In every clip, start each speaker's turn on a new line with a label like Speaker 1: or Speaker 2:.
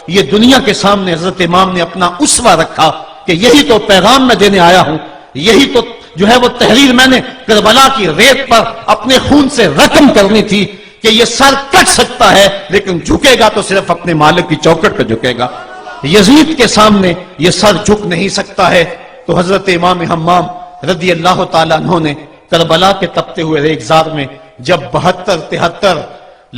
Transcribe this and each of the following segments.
Speaker 1: یہ دنیا کے سامنے حضرت امام نے اپنا اسوہ رکھا کہ یہی تو پیغام میں دینے آیا ہوں، یہی تو جو ہے وہ تحریر میں نے کربلا کی ریت پر اپنے خون سے رقم کرنی تھی کہ یہ سر کٹ سکتا ہے لیکن جھکے گا تو صرف اپنے مالک کی چوکٹ پہ جھکے گا، یزید کے سامنے یہ سر جھک نہیں سکتا ہے۔ تو حضرت امام حمام رضی اللہ تعالیٰ عنہ نے کربلا کے تپتے ہوئے ریگزار میں جب 72-73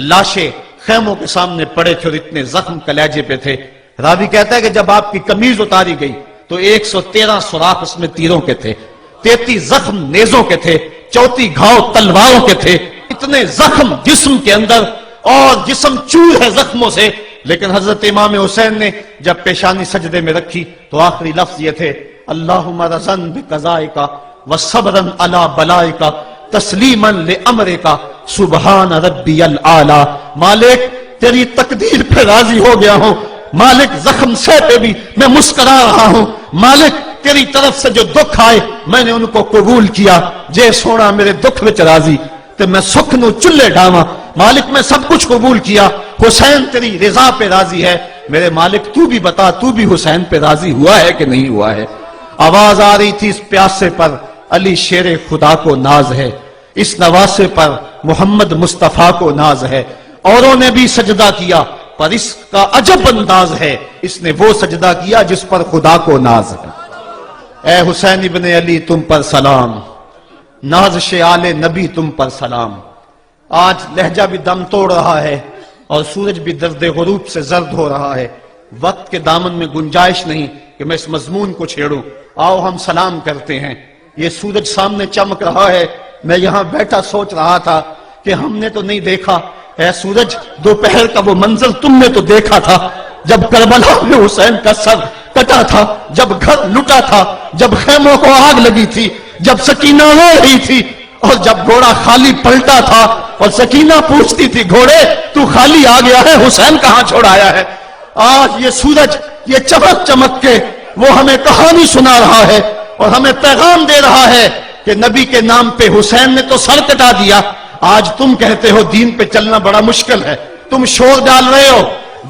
Speaker 1: لاشیں خیموں کے سامنے پڑے تھے اور اتنے زخم کلیجے پہ تھے، راوی کہتا ہے کہ جب آپ کی قمیض اتاری گئی تو 113 سوراخ اس میں تیروں کے تھے، 33 زخم نیزوں کے تھے، 34 گھاؤ تلواروں کے تھے، اتنے زخم جسم کے اندر اور جسم چور ہے زخموں سے۔ لیکن حضرت امام حسین نے جب پیشانی سجدے میں رکھی تو آخری لفظ یہ تھے، اللہم رضن بقضائک وصبرن علی بلائک تسلیما لامرک سبحان ربی الاعلی۔ مالک تیری تقدیر پہ راضی ہو گیا ہوں، مالک زخم سے پہ بھی میں مسکرا رہا ہوں، مالک تیری طرف سے جو دکھ آئے میں نے ان کو قبول کیا، جے سونا میرے دکھ وچ راضی تے میں سکھ نو چلے ڈاواں، مالک میں سب کچھ قبول کیا، حسین تیری رضا پہ راضی ہے، میرے مالک تو بھی بتا تو بھی حسین پہ راضی ہوا ہے کہ نہیں ہوا ہے۔ آواز آ رہی تھی اس پیاسے پر علی شیر خدا کو ناز ہے، اس نواسے پر محمد مصطفیٰ کو ناز ہے، اوروں نے بھی سجدہ کیا پر اس کا عجب انداز ہے، اس نے وہ سجدہ کیا جس پر خدا کو ناز ہے۔ اے حسین ابن علی تم پر سلام، نازش آل نبی تم پر سلام۔ آج لہجہ بھی دم توڑ رہا ہے اور سورج بھی درد غروب سے زرد ہو رہا ہے، وقت کے دامن میں گنجائش نہیں کہ میں اس مضمون کو چھیڑوں، آؤ ہم سلام کرتے ہیں۔ یہ سورج سامنے چمک رہا ہے، میں یہاں بیٹھا سوچ رہا تھا کہ ہم نے تو نہیں دیکھا، اے سورج دوپہر کا وہ منظر تم نے تو دیکھا تھا جب کربلا میں حسین کا سر کٹا تھا، جب گھر لٹا تھا، جب خیموں کو آگ لگی تھی، جب سکینہ رو رہی تھی اور جب گھوڑا خالی پلٹا تھا اور سکینہ پوچھتی تھی گھوڑے تو خالی آ گیا ہے، حسین کہاں چھوڑ آیا ہے۔ آج یہ سورج یہ چمک چمک کے وہ ہمیں کہانی سنا رہا ہے اور ہمیں پیغام دے رہا ہے کہ نبی کے نام پہ حسین نے تو سر کٹا دیا، آج تم کہتے ہو دین پہ چلنا بڑا مشکل ہے، تم شور ڈال رہے ہو،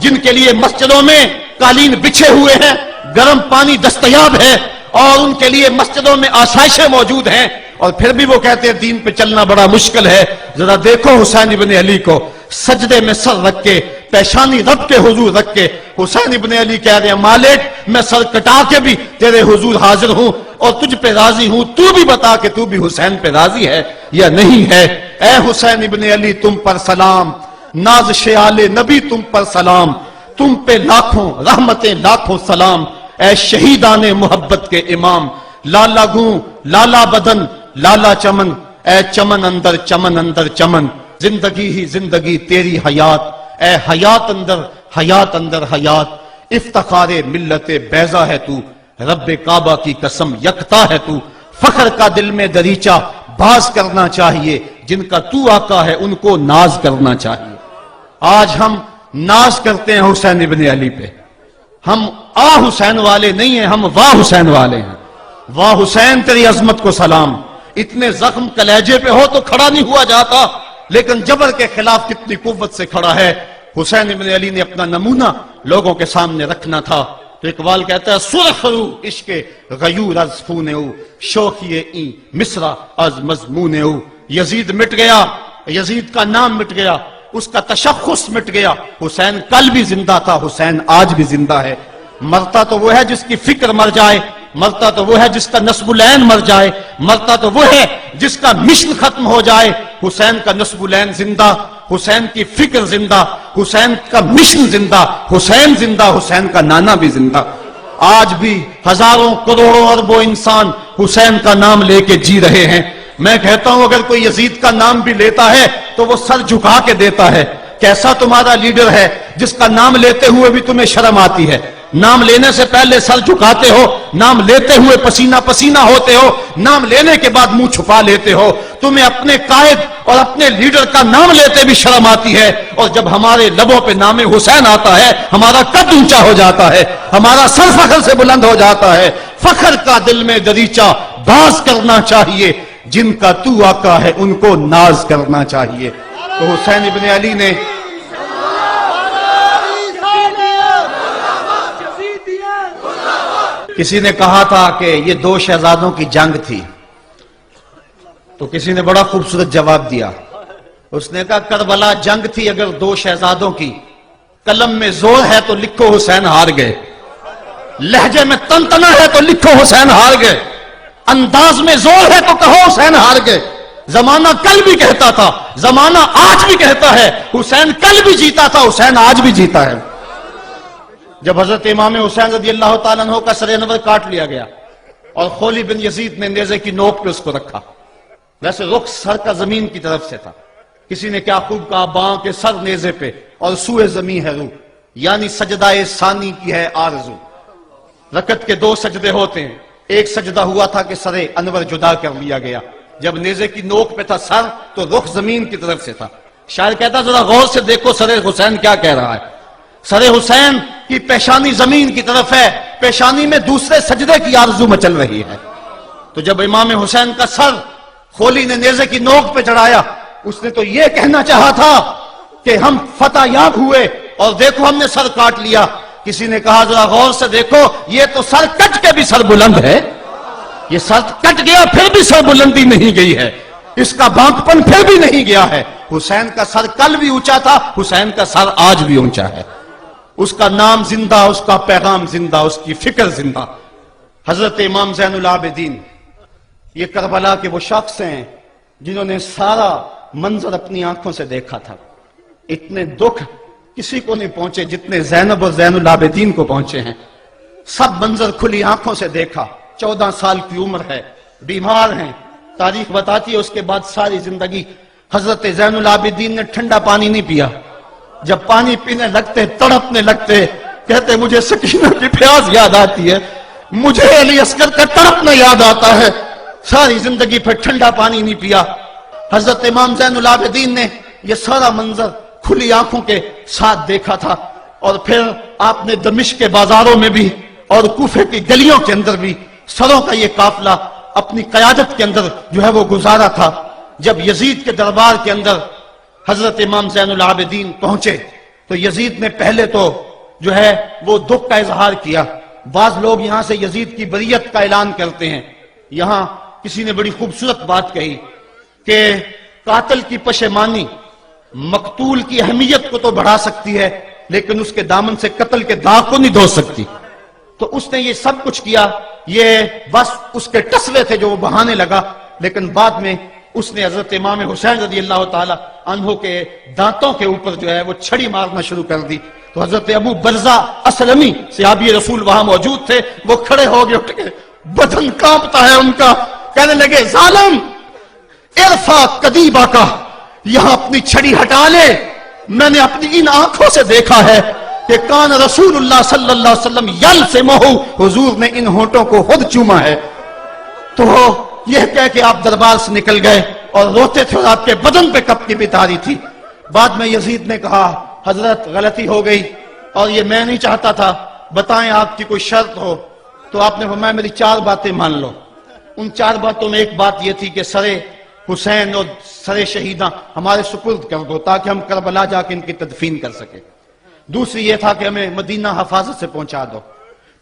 Speaker 1: جن کے لیے مسجدوں میں قالین بچھے ہوئے ہیں، گرم پانی دستیاب ہے اور ان کے لیے مسجدوں میں آسائشیں موجود ہیں، اور پھر بھی وہ کہتے ہیں دین پہ چلنا بڑا مشکل ہے۔ ذرا دیکھو حسین ابن علی کو سجدے میں سر رکھ کے، پیشانی رب کے حضور رکھ کے حسین ابن علی کہہ رہے ہیں مالک میں سر کٹا کے بھی تیرے حضور حاضر ہوں اور تجھ پہ راضی ہوں، تو بھی بتا کہ تو بھی حسین پہ راضی ہے یا نہیں ہے۔ اے حسین ابن علی تم پر سلام، نازش آل نبی تم پر سلام، تم پہ لاکھوں رحمتیں لاکھوں سلام، اے شہیدان محبت کے امام، لالا گوں لالا بدن لالا چمن، اے چمن اندر چمن اندر چمن، زندگی ہی زندگی تیری حیات، اے حیات اندر حیات اندر حیات، افتخار ملت بیضا ہے تو، رب کعبہ کی قسم یکتا ہے تو، فخر کا دل میں دریچہ باز کرنا چاہیے، جن کا تو آقا ہے ان کو ناز کرنا چاہیے۔ آج ہم ناز کرتے ہیں حسین ابن علی پہ، ہم حسین والے نہیں ہیں، ہم واہ حسین والے ہیں۔ واہ حسین تیری عظمت کو سلام، اتنے زخم کلیجے پہ ہو تو کھڑا نہیں ہوا جاتا، لیکن جبر کے خلاف کتنی قوت سے کھڑا ہے۔ حسین ابن علی نے اپنا نمونہ لوگوں کے سامنے رکھنا تھا، تو اقبال کہتا ہے سرخ رو عشق غیور از خون او، شوخی این مصرع از مضمون او۔ یزید مٹ گیا، یزید کا نام مٹ گیا، اس کا تشخص مٹ گیا، حسین کل بھی زندہ تھا، حسین آج بھی زندہ ہے۔ مرتا تو وہ ہے جس کی فکر مر جائے، مرتا تو وہ ہے جس کا نسب العین مر جائے، مرتا تو وہ ہے جس کا مشن ختم ہو جائے۔ حسین کا نسب العین زندہ، حسین کی فکر زندہ، حسین کا مشن زندہ، حسین زندہ، حسین کا نانا بھی زندہ۔ آج بھی ہزاروں کروڑوں اربوں انسان حسین کا نام لے کے جی رہے ہیں۔ میں کہتا ہوں اگر کوئی یزید کا نام بھی لیتا ہے تو وہ سر جھکا کے دیتا ہے۔ کیسا تمہارا لیڈر ہے جس کا نام لیتے ہوئے بھی تمہیں شرم آتی ہے؟ نام لینے سے پہلے سر جھکاتے ہو، نام لیتے ہوئے پسینہ پسینہ ہوتے ہو، نام لینے کے بعد منہ چھپا لیتے ہو۔ تمہیں اپنے قائد اور اپنے لیڈر کا نام لیتے بھی شرم آتی ہے، اور جب ہمارے لبوں پہ نام حسین آتا ہے ہمارا قد اونچا ہو جاتا ہے، ہمارا سر فخر سے بلند ہو جاتا ہے۔ فخر کا دل میں دریچہ باز کرنا چاہیے، جن کا تو آقا ہے ان کو ناز کرنا چاہیے۔ تو حسین ابن علی نے کسی نے کہا تھا کہ یہ دو شہزادوں کی جنگ تھی، تو کسی نے بڑا خوبصورت جواب دیا. اس نے کہا کربلا جنگ تھی اگر دو شہزادوں کی، قلم میں زور ہے تو لکھو حسین ہار گئے، لہجے میں تنتنا ہے تو لکھو حسین ہار گئے، انداز میں زور ہے تو کہو حسین ہار گئے. زمانہ کل بھی کہتا تھا، زمانہ آج بھی کہتا ہے، حسین کل بھی جیتا تھا، حسین آج بھی جیتا ہے. جب حضرت امام حسین رضی اللہ تعالیٰ عنہ کا سر انور کاٹ لیا گیا اور خولی بن یزید نے نیزے کی نوک پہ اس کو رکھا، ویسے رخ سر کا زمین کی طرف سے تھا. کسی نے کیا خوب کہا، باں کے سر نیزے پہ اور سوئے زمین ہے روح، یعنی سجدہ ثانی کی ہے آرزو. رکعت کے دو سجدے ہوتے ہیں، ایک سجدہ ہوا تھا کہ سر انور جدا کر لیا گیا، جب نیزے کی نوک پہ تھا سر تو رخ زمین کی طرف سے تھا. شاعر کہتا ذرا غور سے دیکھو سر حسین کیا کہہ رہا ہے. سر حسین کی پیشانی زمین کی طرف ہے، پیشانی میں دوسرے سجدے کی آرزو مچل رہی ہے. تو جب امام حسین کا سر خولی نے نیزے کی نوک پہ چڑھایا، اس نے تو یہ کہنا چاہا تھا کہ ہم فتح یاب ہوئے اور دیکھو ہم نے سر کاٹ لیا. کسی نے کہا ذرا غور سے دیکھو، یہ تو سر کٹ کے بھی سر بلند ہے، یہ سر کٹ گیا پھر بھی سر بلندی نہیں گئی ہے، اس کا بانکپن پھر بھی نہیں گیا ہے. حسین کا سر کل بھی اونچا تھا، حسین کا سر آج بھی اونچا ہے. اس کا نام زندہ، اس کا پیغام زندہ، اس کی فکر زندہ. حضرت امام زین العابدین یہ کربلا کے وہ شخص ہیں جنہوں نے سارا منظر اپنی آنکھوں سے دیکھا تھا. اتنے دکھ کسی کو نہیں پہنچے جتنے زینب اور زین العابدین کو پہنچے ہیں. سب منظر کھلی آنکھوں سے دیکھا. 14 سال کی عمر ہے، بیمار ہیں، تاریخ بتاتی ہے اس کے بعد ساری زندگی حضرت زین العابدین نے ٹھنڈا پانی نہیں پیا. جب پانی پینے لگتے تڑپنے لگتے، کہتے مجھے سکینہ کی پیاس یاد آتی ہے، مجھے علی اصغر کا تڑپنا یاد آتا ہے. ساری زندگی پھر ٹھنڈا پانی نہیں پیا. حضرت امام زین العابدین نے یہ سارا منظر کھلی آنکھوں کے ساتھ دیکھا تھا. اور پھر آپ نے دمشق کے بازاروں میں بھی اور کوفے کی گلیوں کے اندر بھی سروں کا یہ قافلہ اپنی قیادت کے اندر جو ہے وہ گزارا تھا. جب یزید کے دربار کے اندر حضرت امام زین العابدین پہنچے تو یزید نے پہلے تو جو ہے وہ دکھ کا اظہار کیا. بعض لوگ یہاں سے یزید کی بریت کا اعلان کرتے ہیں. یہاں کسی نے بڑی خوبصورت بات کہی کہ قاتل کی پشیمانی مقتول کی اہمیت کو تو بڑھا سکتی ہے لیکن اس کے دامن سے قتل کے داغ کو نہیں دھو سکتی. تو اس نے یہ سب کچھ کیا، یہ بس اس کے ٹسوے تھے جو وہ بہانے لگا. لیکن بعد میں اس نے حضرت امام حسین رضی اللہ تعالی عنہ کے دانتوں کے اوپر جو ہے وہ چھڑی مارنا شروع کر دی. تو حضرت ابو برزہ اسلمی صحابی رسول وہاں موجود تھے، وہ کھڑے ہو گئے، اٹھ کے بدن کانپتا ہے ان کا، کہنے لگے ظالم ارفع قدیبہ کا، یہاں اپنی چھڑی ہٹا لے. میں نے اپنی ان آنکھوں سے دیکھا ہے کہ کان رسول اللہ صلی اللہ علیہ وسلم یل سے مہو، حضور نے ان ہونٹوں کو خود چوما ہے. تو یہ کہہ کہ آپ دربار سے نکل گئے اور روتے تھے اور آپ کے بدن پہ کپکی بھی تاری تھی. بعد میں یزید نے کہا حضرت غلطی ہو گئی اور یہ میں نہیں چاہتا تھا، بتائیں آپ کی کوئی شرط ہو. تو آپ نے فرمایا میری 4 باتیں مان لو. ان 4 باتوں میں ایک بات یہ تھی کہ سر حسین اور سر شہیداں ہمارے سپرد کر دو تاکہ ہم کربلا جا کے ان کی تدفین کر سکیں. دوسری یہ تھا کہ ہمیں مدینہ حفاظت سے پہنچا دو.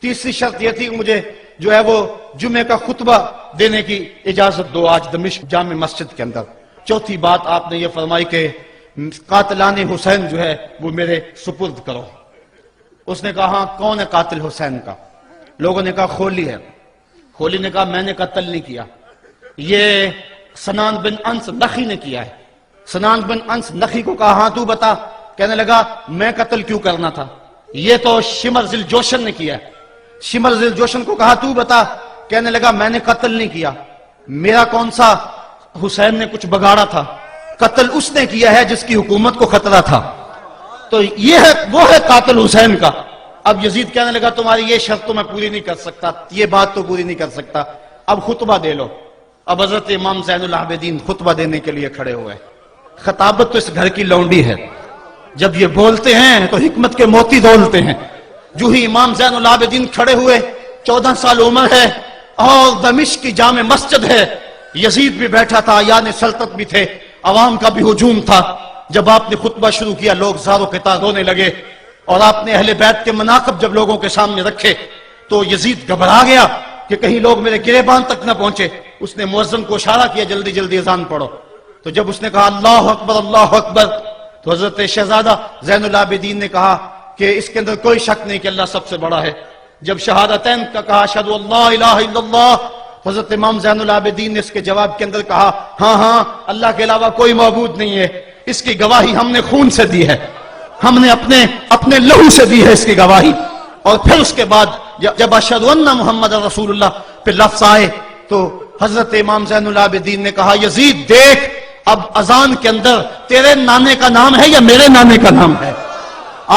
Speaker 1: تیسری شرط یہ تھی کہ مجھے جو ہے وہ جمعے کا خطبہ دینے کی اجازت دو آج دمشق جامع مسجد کے اندر. چوتھی بات آپ نے یہ فرمائی کہ قاتلان حسین جو ہے وہ میرے سپرد کرو. اس نے کہا ہاں کون ہے قاتل حسین کا؟ لوگوں نے کہا خولی ہے. خولی نے کہا میں نے قتل نہیں کیا، یہ سنان بن انس نخی نے کیا ہے. سنان بن انس نخی کو کہا ہاں تو بتا. کہنے لگا میں قتل کیوں کرنا تھا، یہ تو شمر ذل جوشن نے کیا ہے. شمر ذل جوشن کو کہا تو بتا. کہنے لگا میں نے قتل نہیں کیا، میرا کون سا حسین نے کچھ بگاڑا تھا، قتل اس نے کیا ہے جس کی حکومت کو خطرہ تھا. تو یہ ہے وہ ہے قاتل حسین کا. اب یزید کہنے لگا تمہاری یہ شرط تو میں پوری نہیں کر سکتا، یہ بات تو پوری نہیں کر سکتا، اب خطبہ دے لو. اب حضرت امام زین العابدین خطبہ دینے کے لیے کھڑے ہوئے. خطابت تو اس گھر کی لونڈی ہے، جب یہ بولتے ہیں تو حکمت کے موتی دولتے ہیں. جو ہی امام زین العابدین کھڑے ہوئے، 14 سال عمر ہے اور دمشق کی جامع مسجد ہے. یزید بھی بیٹھا تھا، یعنی سلطنت بھی تھے، عوام کا بھی ہجوم تھا. جب آپ نے خطبہ شروع کیا لوگ زار و قطار رونے لگے اور آپ نے اہل بیت کے مناقب جب لوگوں کے سامنے رکھے تو یزید گھبرا گیا کہ کہیں لوگ میرے گریبان تک نہ پہنچے. اس نے مؤذن کو اشارہ کیا جلدی جلدی اذان پڑھو. تو جب اس نے کہا اللہ اکبر اللہ اکبر تو حضرت شہزادہ زین العابدین نے کہا کہ اس کے اندر کوئی شک نہیں کہ اللہ سب سے بڑا ہے. جب شہادتین کا کہا اشہد ان لا الہ الا اللہ، حضرت امام زین العابدین نے اس کے جواب کے اندر کہا ہاں ہاں اللہ کے علاوہ کوئی معبود نہیں ہے، اس کی گواہی ہم نے خون سے دی ہے، ہم نے اپنے لہو سے دی ہے اس کی گواہی. اور پھر اس کے بعد جب اشہد ان محمد رسول اللہ پہ لفظ آئے تو حضرت امام زین العابدین نے کہا یزید دیکھ اب اذان کے اندر تیرے نانے کا نام ہے یا میرے نانے کا نام ہے؟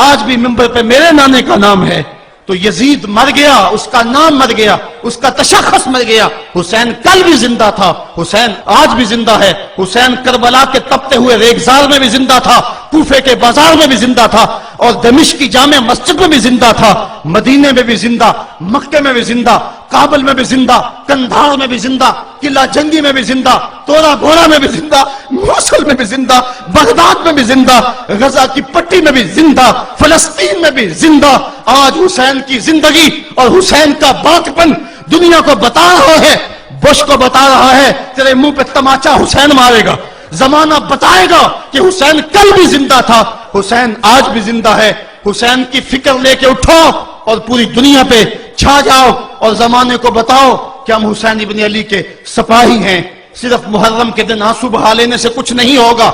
Speaker 1: آج بھی منبر پہ میرے نانے کا نام ہے. تو یزید مر گیا، اس کا نام مر گیا، اس کا تشخص مر گیا. حسین کل بھی زندہ تھا، حسین آج بھی زندہ ہے. حسین کربلا کے تپتے ہوئے ریگزار میں بھی زندہ تھا، کوفے کے بازار میں بھی زندہ تھا، اور دمشق کی جامع مسجد میں بھی زندہ تھا، مدینے میں بھی زندہ، مکے میں بھی زندہ، کابل میں بھی زندہ، کندھار میں بھی زندہ، قلعہ جنگی میں بھی زندہ، تورا گھوڑا میں بھی زندہ، موصل میں بھی زندہ، بغداد میں بھی زندہ، غزہ کی پٹی میں بھی زندہ، فلسطین میں بھی زندہ. آج حسین کی زندگی اور حسین کا باقپن دنیا کو بتا رہا ہے، بش کو بتا رہا ہے تیرے منہ پہ تماچا حسین مارے گا. زمانہ بتائے گا کہ حسین کل بھی زندہ تھا، حسین آج بھی زندہ ہے. حسین کی فکر لے کے اٹھو اور پوری دنیا پہ چھا جاؤ اور زمانے کو بتاؤ کہ ہم حسین ابن علی کے سپاہی ہیں. صرف محرم کے دن آنسو بہا لینے سے کچھ نہیں ہوگا.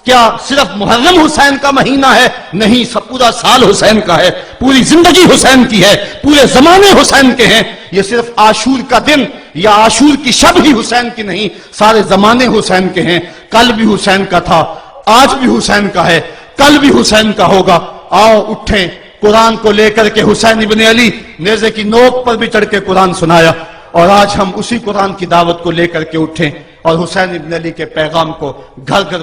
Speaker 1: کیا صرف محرم حسین کا مہینہ ہے؟ نہیں، سب پورا سال حسین کا ہے، پوری زندگی حسین کی ہے، پورے زمانے حسین کے ہیں. یہ صرف عاشور کا دن یا عاشور کی شب ہی حسین کی نہیں، سارے زمانے حسین کے ہیں. کل بھی حسین کا تھا، آج بھی حسین کا ہے، کل بھی حسین کا ہوگا. آؤ اٹھیں، قرآن کو لے کر کے حسین ابن علی نیزے کی نوک پر بھی چڑھ کے قرآن سنایا، اور آج ہم اسی قرآن کی دعوت کو لے کر کے اٹھیں اور حسین ابن علی کے پیغام کو گھر گھر